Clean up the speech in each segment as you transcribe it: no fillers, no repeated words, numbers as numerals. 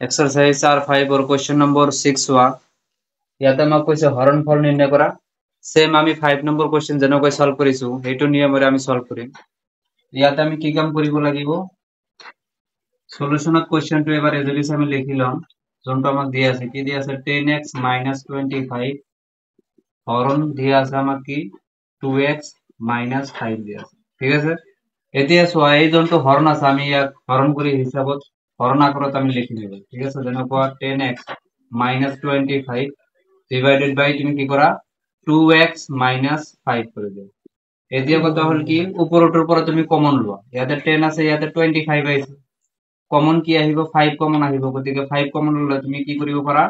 exercise 4.5 और question number 6 हुआ ইয়াতে আমাক কৈছে হৰণফল নিৰ্ণয় কৰা সেম আমি 5 নম্বৰ क्वेश्चन যেনেকৈ সলভ কৰিছো হেতু নিয়মৰে আমি সলভ কৰিম ইয়াতে আমি কি কাম কৰিব লাগিব সলিউশনত क्वेश्चनটো এবাৰ এজলিস আমি লিখি লম যোনটো আমাক দিয়া আছে কি দিয়া আছে 10x - 25 হৰণ দিয়া আছে আমাক কি 2x - 5 দিয়া আছে ঠিক আছে এতিয়া চোৱা এই যোনটো হৰণ আছে আমি ইয়াক হৰণ কৰি হিচাপত হৰণ আকাৰত আমি লিখি দিব ঠিক আছে যেনেকুৱা 10x - 25 divided by তুমি কি কৰা 2x - 5 কৰি দিও এতিয়া কথা হল কি উপৰটোৰ পৰা তুমি কমন লোৱা ইয়াতে 10 আছে ইয়াতে 25 আছে কমন কি আহিব 5 কমন আহিব গতিকে 5 কমন ললে তুমি কি কৰিব পাৰা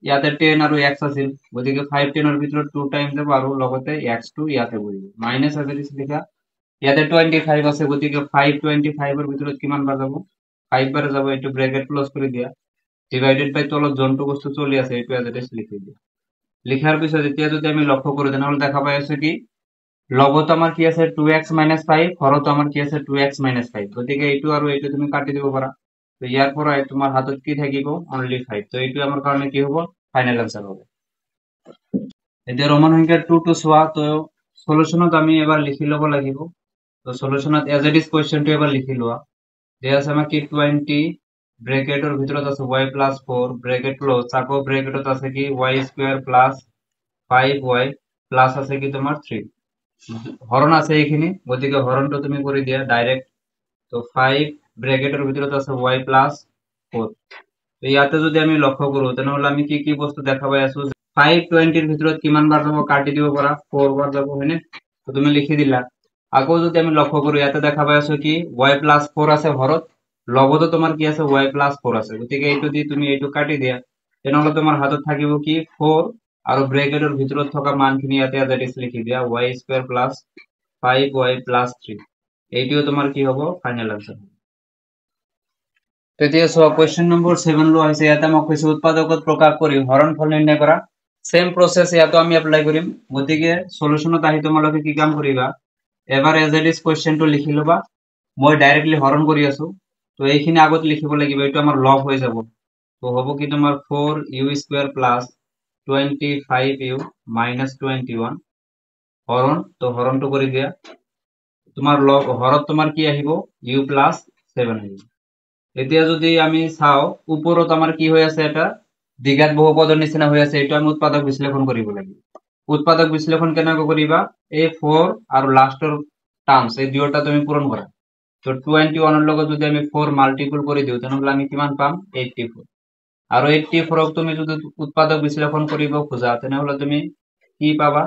ইয়াতে 10 আৰু x আছিল গতিকে 5 10 এৰ ভিতৰত 2 টাইম যাব আৰু লগতে x টো ইয়াতে বহিব মাইনাস আছে লিখা ইয়াতে 25 আছে গতিকে 5 25 এর ভিতৰত কিমান বার যাব 5 বার যাব এটো ব্র্যাকেট ক্লোজ করে দিয়া ডিভাইডেড বাই তলত যোনটো বস্তু চলি আছে এটো এড্রেস লিখি দিয়া লিখার পিছত এতিয়া যদি আমি লক্ষ্য করি তাহলে দেখা পাই আছে কি লবত আমার কি আছে 2x - 5 হরত আমার কি আছে 2x - 5 গতিকে এইটো আৰু এইটো তুমি কাটি দিব পাৰা তো ইয়াৰ পৰা তোমাৰ হাতত কি থাকিব অনলি 5 তো এইটো আমাৰ কাৰণে কি হ'ব ফাইনাল আনসাৰ হবে এতিয়া ৰোমান সংখ্যা 2 টু সোয়া তো সলিউশনত আমি এবাৰ লিখি লব লাগিব তো সলিউশনত এজ ইট ইজ কোৱেশ্চনটো এবাৰ লিখি লোৱা দিয়া আছে আমাক কি 20 ব্ৰ্যাকেটেৰ ভিতৰত আছে y + 4 ব্র্যাকেট ক্লোজ আকৌ ব্র্যাকেটত আছে কি y² + 5y প্লাস আছে কি তোমার 3 হরণ আছে এইখিনি গতিকে হরণটো তুমি কৰি দিয়া ডাইৰেক্ট তো 5 ব্ৰ্যাকেটেৰ ভিতৰত আছে y + 4 তো ইয়াতে যদি আমি লক্ষ্য কৰো তেনেহলে আমি কি কি বস্তু দেখা পাই আছো 520 এৰ ভিতৰত কিমান বাৰ যাব কাটি দিব পাৰা 4 বার যাব হয়নে তো তুমি লিখি দিলা আকৌ যদি আমি লক্ষ্য কৰো ইয়াতে দেখা পাই আছো কি y + 4 আছে হরত লবতো তোমার কি আছে y + 4 আছে গতিকে এইটো দি তুমি এইটো কাটি দিয়া তেনেহলে তোমাৰ হাতত থাকিব কি 4 আৰু ব্ৰ্যাকেটেৰ ভিতৰত থকা মানখিনি ইয়াতে এড্ৰেস লিখি দিয়া y² + 5y + 3 এইটিও তোমাৰ কি হ'ব ফাইনাল আনসাৰ তেতিয়া সো क्वेश्चन নম্বৰ 7 লো আছে ইয়াতে আমাক কৈছে উৎপাদকত প্ৰকাশ কৰি হৰণফল নিৰ্ণয় কৰা সেম প্ৰসেস ইয়াতো আমি এপ্লাই কৰিম গতিকে সলিউশনত আহি তোমালোকে কি কাম কৰিবা এবাৰ এজ ইট ইজ क्वेश्चनটো লিখি লবা মই ডাইৰেক্টলি হৰণ কৰি আছো তো এইখিনি আগত লিখিব লাগিব এটো আমাৰ লগ হৈ যাব তো হ'ব কি তোমাৰ 4u² + 25u - 21 হৰণ তো হৰণটো কৰি দিয়া তোমাৰ লগ হৰত তোমাৰ কি আহিব u + 7 আহিব এতিয়া যদি আমি চাও উপৰত আমাৰ কি হৈ আছে এটা দ্বিঘাত বহুপদৰ নিচিনা হৈ আছে এটো আমি উৎপাদক বিশ্লেষণ কৰিব লাগিব উৎপাদক বিশ্লেষণ কেনেকৈ কৰিবা এই 4 আৰু লাষ্টৰ টাৰ্মস এই দুয়োটা তুমি পূৰণ কৰা তো 21 এৰ লগত যদি আমি 4 মাল্টিপল কৰি দিও তেনহলে আমি কিমান পাম 84 আৰু 84 ক তুমি যদি উৎপাদক বিশ্লেষণ কৰিব খোজা তেনেহলে তুমি কি পাবা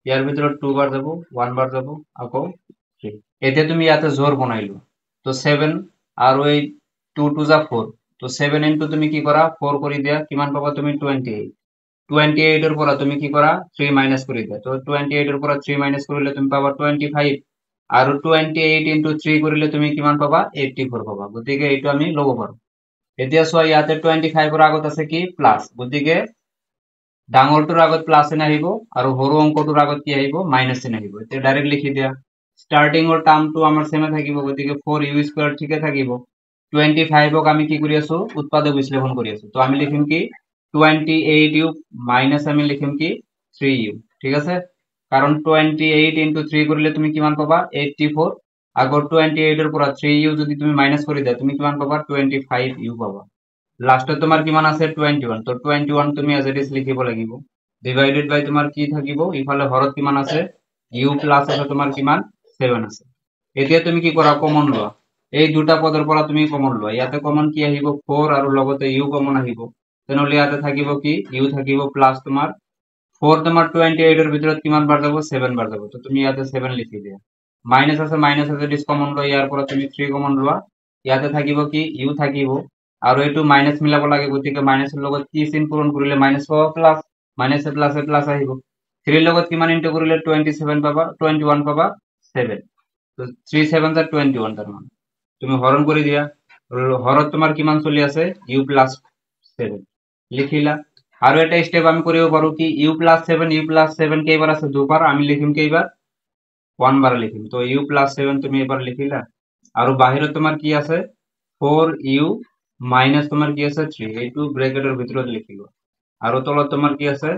ইয়াৰ ভিতৰত 2 বার যাব 1 বার যাব আকৌ 3 এতিয়া তুমি ইয়াতে জোর বনাইলো তো 7 আৰু এই 2 টু যা 4 তো 7 ইনটু তুমি কি কৰা 4 কৰি দিয়া কিমান পাবা তুমি 28 28 এৰ পৰা তুমি কি কৰা 3 মাইনাস কৰি দিয়া তো 28 এৰ পৰা 3 মাইনাস কৰিলে তুমি পাবা 25 আৰু 28 ইনটু 3 কৰিলে তুমি কিমান পাবা 84 পাবা গতিকে এইটো আমি লব পাৰো এতিয়া চোৱা ইয়াতে 25 এৰ আগত আছে কি প্লাস গতিকে ডাঙৰটোৰ আগত প্লাস এন আহিব আৰু সৰু অংকটোৰ আগত কি আহিব মাইনাস এন আহিব এতিয়া ডাইৰেক্ট লিখি দিয়া স্টাৰ্টিং অৰ টাৰ্মটো আমাৰ সেমে থাকিব গতিকে 4u² ঠিকে থাকিব 25 ক আমি কি কৰি আছো উৎপাদক বিশ্লেষণ কৰি আছো তো আমি লিখিম কি 28u মাইনাস আমি লিখিম কি 3u ঠিক আছে কারণ 28 ইনটু 3 কৰিলে তুমি কিমান পাবা 84 আগৰ 28 এৰ পৰা 3u যদি তুমি মাইনাস কৰি দিয়া তুমি কিমান পাবা 25u পাবা লাস্টত তোমাৰ কিমান আছে 21 তো 21 তুমি এজ ইট ইজ লিখিব লাগিব ডিভাইডেড বাই তোমাৰ কি থাকিব ইফালে হৰত কিমান আছে u প্লাস আছে তোমাৰ কিমান 7 আছে এতিয়া তুমি কি কৰা কমন লোৱা এই দুটা পদৰ পৰা তুমি কমন লোৱা ইয়াতে কমন কি আহিব 4 আৰু লগতে u কমন আহিব তেনেহলে ইয়াতে থাকিব কি u থাকিব প্লাস তোমাৰ 4 তোমাৰ 28 এৰ ভিতৰত কিমান বার যাব 7 বার যাব তো তুমি ইয়াতে 7 লিখি দিয়া মাইনাস আছে ডিস কমন লোৱা ইয়াৰ পৰা তুমি 3 কমন লোৱা ইয়াতে থাকিব কি u থাকিব আৰু এটো মাইনাস মিলাব লাগে গতিকে মাইনাসৰ লগত কি চিন পূৰণ কৰিলে মাইনাস পাবা প্লাস মাইনাসে প্লাসে প্লাস আহিব 3 লগত কিমান ইনটু কৰিলে 27 পাবা 21 পাবা 7 তো 3 7 are 21 তার মানে তুমি হরণ করে দিয়া হরত তোমার কিমান চলি আছে u + 7 লিখিলা আৰু এটা স্টেপ আমি কৰিব পাৰো কি u + 7 কেইবাৰ আছে দুবাৰ আমি লিখিম কেইবাৰ 1 বাৰ লিখিম তো u + 7 তুমি এবাৰ লিখিলা আৰু বাহিৰত তোমাৰ কি আছে 4u মাইনাস তোমাৰ কি আছে 3 এইটো ব্ৰ্যাকেটেৰ ভিতৰত লিখিব আৰু তলত তোমাৰ কি আছে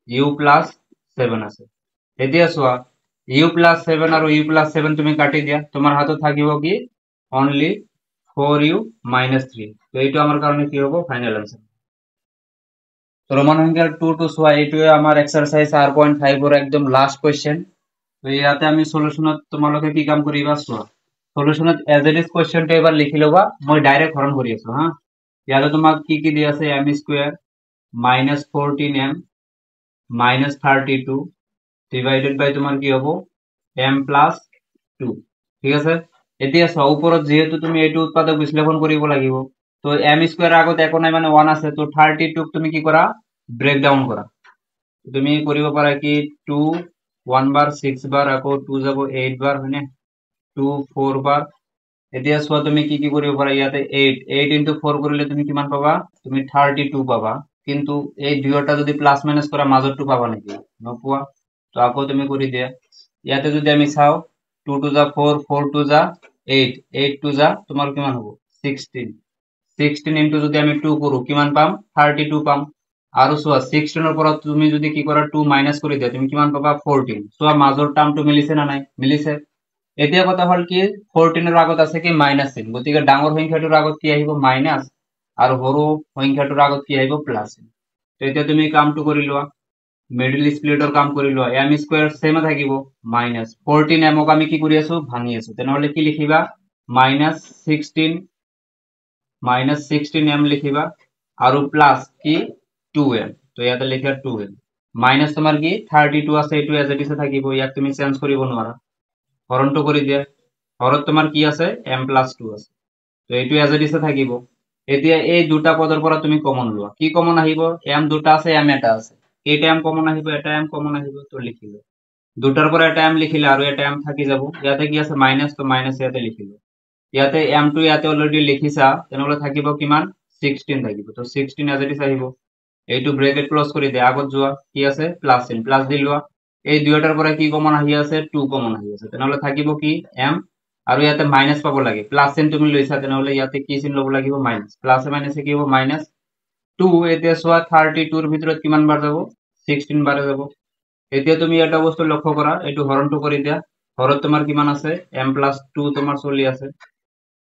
u প্লাস 7 আছে এতিয়া চোৱা u প্লাস 7 আৰু u প্লাস 7 তুমি কাটি দিয়া তোমাৰ হাতত থাকিব কি only 4u minus 3 তো এইটো আমাৰ কাৰণে কি হ'ব ফাইনাল আনসাৰ তো ৰোমান সংখ্যাৰ 2 টু সোয়া এইটোৱে আমাৰ এক্সাৰসাইজ 8.5 ৰ একদম লাস্ট কোয়েশ্চন তো ইয়াতে আমি সলিউশনত তোমালোকে কি কাম কৰিবা চোৱা সলিউশনত এজ ইট ইজ কোয়েশ্চনটো এবাৰ লিখি লবা মই ডাইৰেক্ট হৰণ কৰি আছো হা ইয়াতে তোমাক কি দি আছে m square minus 14m minus 32 divided by তোমার কি হ'ব m plus 2 ঠিক আছে এতিয়া চাও ওপৰত যেহেতু তুমি এইটো উৎপাদক বিশ্লেষণ কৰিব লাগিব তো m স্কয়ার আগত একো নাই মানে 1 আছে তো 32 তুমি কি কৰা ব্ৰেক ডাউন কৰা তুমি কৰিব পাৰা কি 2 1 বাৰ 6 বাৰ আকৌ 2 যাব 8 বাৰ হয়নে 2 4 বাৰ এতিয়া চোৱা তুমি কি কৰিব পাৰা ইয়াতে 8 into 4 কৰিলে তুমি কিমান পাবা তুমি 32 পাবা কিন্তু এই দুয়োটা যদি প্লাস মাইনাস কৰা মাজৰটো পাবা নেকি নপোৱা তো আকৌ তুমি কৰি দিয়া ইয়াতে যদি আমি চাও 2 to the 4 4 to the 8 8 to the তোমাৰ কিমান হ'ব 16 16 into যদি আমি 2 কৰো কিমান পাম 32 পাম আৰু চোৱা 16 ৰ পৰা তুমি যদি কি কৰা 2 মাইনাস কৰি দিয়া তুমি কিমান পাবা 14 চোৱা মাজৰ টাৰ্মটো মিলিছে না নাই মিলিছে এতিয়া কথা হল কি 14 ৰ আগত আছে কি মাইনাস চিন গতিকে ডাঙৰ সংখ্যাটোৰ আগত কি আহিব মাইনাস আৰু সৰু সংখ্যাটোৰ আগত কি আহিব প্লাস তো এতিয়া তুমি কামটো কৰি লোৱা মিডল স্প্লিটৰ কাম কৰি লোৱা m স্কয়াৰ সেম থাকিব মাইনাস 14m ক আমি কি কৰি আছো ভাঙি আছো তেনেহলে কি লিখিবা -16m লিখিবা আৰু প্লাস কি 2m তো ইয়াতে লিখা 2m মাইনাস তোমাৰ কি 32 আছে এটো এজ ইট ইজ থাকিব ইয়াক তুমি চেঞ্জ কৰিব নোৱাৰা হৰণটো কৰি দিয়া হৰত তোমাৰ কি আছে m plus 2 আছে তো এটো এজ ইট ইজ থাকিব এতিয়া এই দুটা পদৰ পৰা তুমি কমন লোৱা কি কমন আহিব m দুটা আছে m এটা আছে এটা m কমন আহিব এটা m কমন আহিব তো লিখিলো দুটাৰ পৰা এটা m লিখিলে আৰু এটা m থাকি যাব ইয়াতে কি আছে মাইনাস তো মাইনাস ইয়াতে লিখিলো ইয়াতে m টো ইয়াতে অলৰেডি লিখিছা তেনেহলে থাকিব কিমান 16 থাকিব তো 16 এজ ইট ইজ আহিব এইটো ব্র্যাকেট ক্লোজ কৰি দিয়া আগত যোৱা কি আছে প্লাস চিন প্লাস দি লোৱা এই দুয়োটাৰ পৰা কি কমন আহি আছে 2 কমন আহি আছে তেনেহলে থাকিব কি m আৰু ইয়াতে মাইনাস পাব লাগে প্লাস চিন তুমি লৈছা তেনেহলে ইয়াতে কি চিন লব লাগিব মাইনাস প্লাস মাইনাসে কি হ'ব মাইনাস 2 এতিয়া চোৱা 32 ৰ ভিতৰত কিমান বাৰ যাব 16 বাৰ যাব এতিয়া তুমি এটা বস্তু লক্ষ্য কৰা এইটো হৰণটো কৰি দিয়া হৰত তোমাৰ কিমান আছে m plus 2 তোমাৰ চলি আছে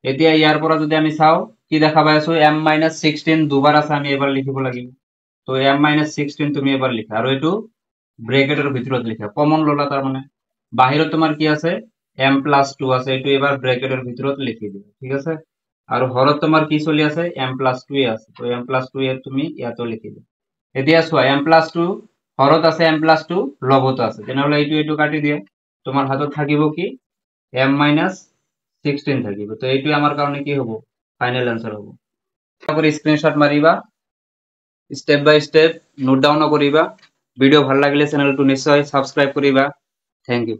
এতিয়া ইয়াৰ পৰা যদি আমি চাও কি দেখা পাই আছো m minus 16 দুবাৰ আছে আমি এবাৰ লিখিব লাগিব তো m minus 16 তুমি এবাৰ লিখা আৰু এটো ব্ৰ্যাকেটেৰ ভিতৰত লিখা কমন ললা তাৰ মানে বাহিৰত তোমাৰ কি আছে m plus 2 আছে এটো এবাৰ ব্ৰ্যাকেটেৰ ভিতৰত লিখি দিবা ঠিক আছে আৰু হৰত তোমাৰ কি চলি আছে m plus 2 আছে তো m plus 2 এ তুমি ইয়াতো লিখি দিবা এতিয়া চোৱা m plus 2 হৰত আছে m plus 2 লবত আছে তেনেহলে এটো কাটি দিয়া তোমাৰ হাতত থাকিব কি m minus 16 থাকিব তো এইটো আমাৰ কাৰণে কি হ'ব ফাইনাল আনসার হ'ব তারপরে স্ক্রিনশট মারিবা স্টেপ বাই স্টেপ নোট ডাউন করিবা ভিডিও ভাল লাগিলে চ্যানেলটো নিশ্চয় সাবস্ক্রাইব করিবা থ্যাংক ইউ